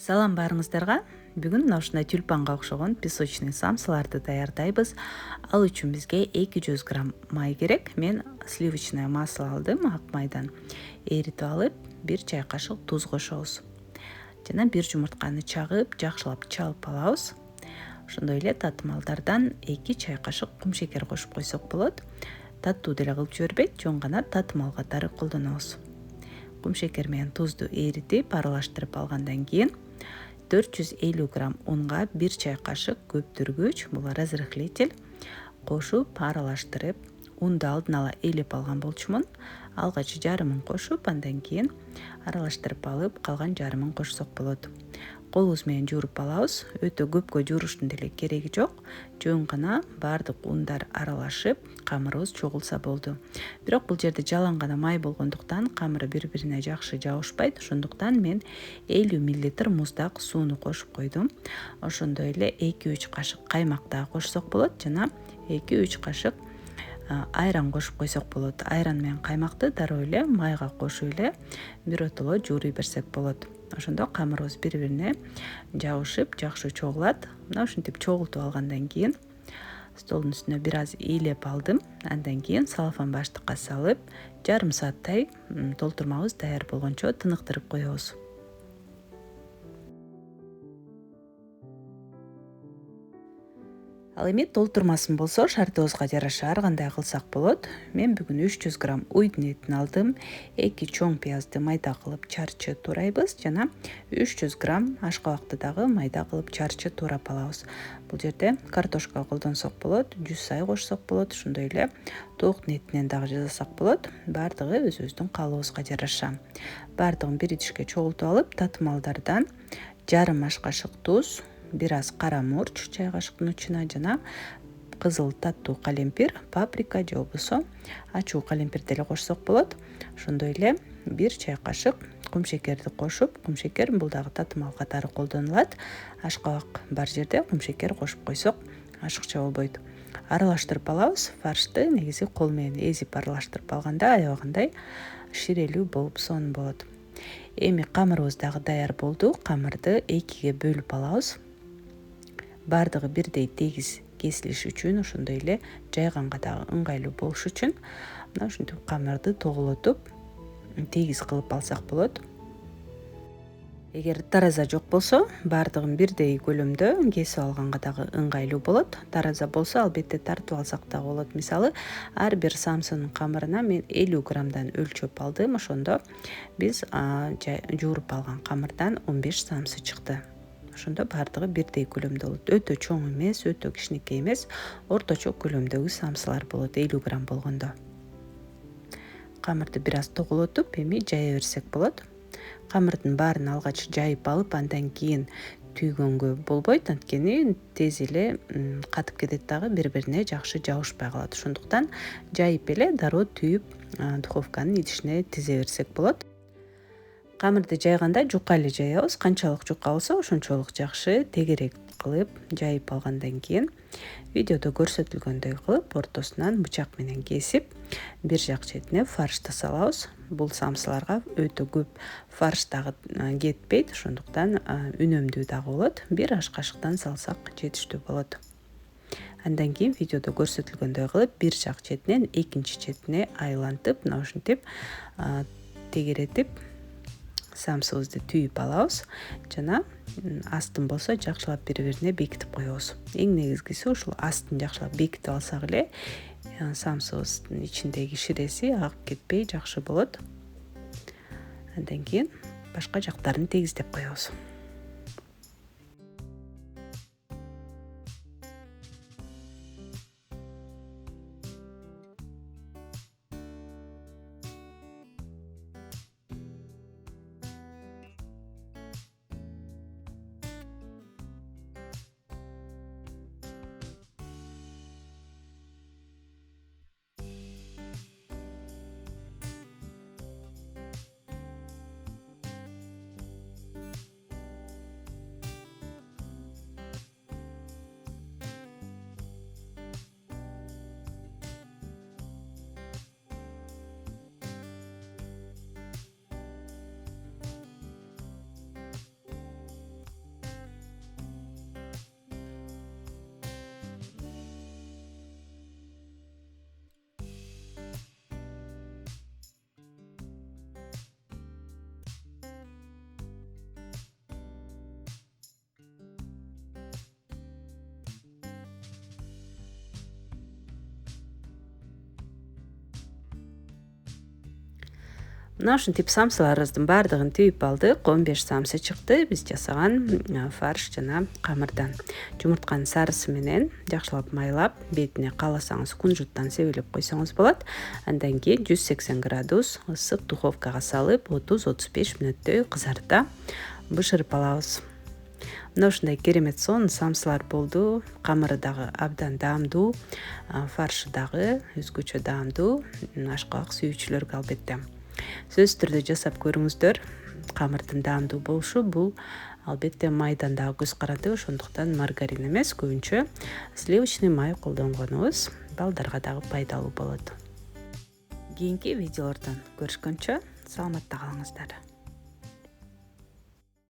Салам барыңыздарга. Бүгүн ушундай тюльпанга окшогон песочный самсаларды даярдайбыз. Ал үчүн бизге 200 грамм май керек. Мен сливочное масло алдым, ак майдан. Эритип алып, 1 чай кашык туз кошобуз. Жана 1 жумуртканы чагып, жакшылап чалып алабыз. Ошондой эле татымалдардан 2 чай кашык кумшекер кошуп койсок болот. Таттуу деле кылып жибербейт, жөн гана татымал катары колдонобуз. Кумшекер менен тузду эритип, аралаштырып алгандан кийин 450 грамм унга 1 чай кашык көптүргүч, бул разрыхлитель кошуп, аралаштырып, унду алдын ала элеп алган болчумун. Алгач жарымын кошуп, андан кийин аралаштырып алып, калган жарымын кошсок болот. Колубуз менен жууруп алабыз. Өтө көпкө жууруштун деле кереги жок. Жөн гана баардык ундар аралашып, камырыбыз чогулса болду. Бирок бул жерде жалаң гана май болгондуктан камыры бири-бирине жакшы жабышпайт. Ошондуктан мен 50 мл муздак сууну кошуп койдум. Ошондой эле 2-3 кашык каймак дагы кошсок болот жана 2-3 кашык айран кошуп койсок болот. Айран менен каймакты дароо эле майга кошуп эле биротоло жууруй берсек болот. Ошондо камырыбыз бири-бирине жабышып, жакшы чогулат. Мына ушинтип чогултуп алгандан кийин столдун үстүнө бир аз ыйлеп алдым. Андан кийин салфан баштыкка салып, жарым сааттай толтурмабыз даяр болгончо тыныктырып коебуз. Ал эми толтурмасын болсо шартыбызга жараша ар кандай кылсак болот. Мен бүгүн 300 грамм уйдун этин алдым. 2 чоң пиязды майда кылып чарчы турайбыз жана 300 грамм ашкабакты дагы майда кылып чарчы турап алабыз. Бул жерде картошка колдонсок болот, жүз сай кошсок болот, ошондой эле тооктун этинен дагы жасасак болот. Баардыгы өзүбүздүн каалообузга жараша. Баардыгын бир идишке чогултуп алып, татымалдардан жарым аш кашык туз, бир аз кара мурч чай кашыктын учуна жана кызыл таттуу калемпир, паприка же болбосо ачуу калемпир деле кошсок болот. Ошондой эле 1 чай кашык кумшекерди кошуп, кумшекер бул дагы татымал катары колдонулат. Ашкабак бар жерде кумшекер кошуп койсок ашыкча болбойт. Аралаштырып алабыз. Фаршты негизи кол менен эзип аралаштырып алганда аябагандай ширелүү болуп сонун болот. Эми камырыбыз дагы даяр болду. Камырды 2ге бөлүп алабыз. Баардыгы бирдей тегиз кесилиш үчүн, ошондой эле жайганга дагы ыңгайлуу болуш үчүн мына ушинтип камырды тоголотуп тегиз кылып алсак болот. Эгер тараза жок болсо, баардыгын бирдей көлөмдө кесип алганга дагы ыңгайлуу болот. Тараза болсо, албетте тартып алсак дагы болот. Мисалы, ар бир самсынын камырына мен 50 граммдан өлчөп алдым. Ошондо биз жууруп алган камырдан 15 самсы чыкты. Ошондо баардыгы бирдей көлөмдө болот. Өтө чоң эмес, өтө кичинекей эмес, орточо көлөмдөгү самсылар болот 50 грамм болгондо. Камырды бир аз тоголотуп, эми жая берсек болот. Камырдын баарын алгач жайып алып, андан кийин түйгөнгө болбойт, анткени тез эле катып кетет дагы, бири-бирине жакшы жабышпай калат. Ошондуктан жайып эле дароо түйүп духовканын идишине тизе берсек болот. Камырды жайганда жука эле жаябыз. Канчалык жука болсо, ошончолук жакшы. Тегерек кылып жайып алгандан кийин видеодо көрсөтүлгөндөй кылып ортосунан бычак менен кесип, бир жак четине фаршты салабыз. Бул самсыларга өтө көп фарш дагы кетпейт, ошондуктан үнөмдүү дагы болот. Бир аш кашыктан салсак жетиштүү болот. Андан кийин видеодо көрсөтүлгөндөй кылып, бир жак четинен экинчи четине айлантып, мына ушинтип тегеретип самсыбызды түйүп алабыз жана астын болсо жакшылап бири-бирине бекитип коебуз. Эң негизгиси ушул астын жакшылап бекитип алсак эле самсыбыздын ичиндеги ширеси агып кетпей жакшы болот. Андан кийин башка жактарын тегиздеп коебуз. Мына ушинтип самсыларыбыздын баардыгын түйүп алдык. 15 самсы чыкты. Биз жасаган фарш жана камырдан. Жумуртканын сарысы менен жакшылап майлап, бетине кааласаңыз кунжуттан себелеп койсоңуз болот. Андан кийин 180 градус ысык духовкага салып 30-35 мүнөттөй кызарта бышырып алабыз. Мына ушундай керемет сонун самсылар болду. Камыры дагы абдан даамдуу, фаршы дагы өзгөчө даамдуу. Ашкабак сүйүүчүлөргө албетте сөзсүз түрдө жасап көрүңүздөр. Камырдын даамдуу болушу бул албетте майдан дагы көз каранды, ошондуктан маргарин эмес, көбүнчө сливочный май колдонгонубуз балдарга дагы пайдалуу болот. Кийинки видеолордон көрүшкөнчө саламатта калыңыздар.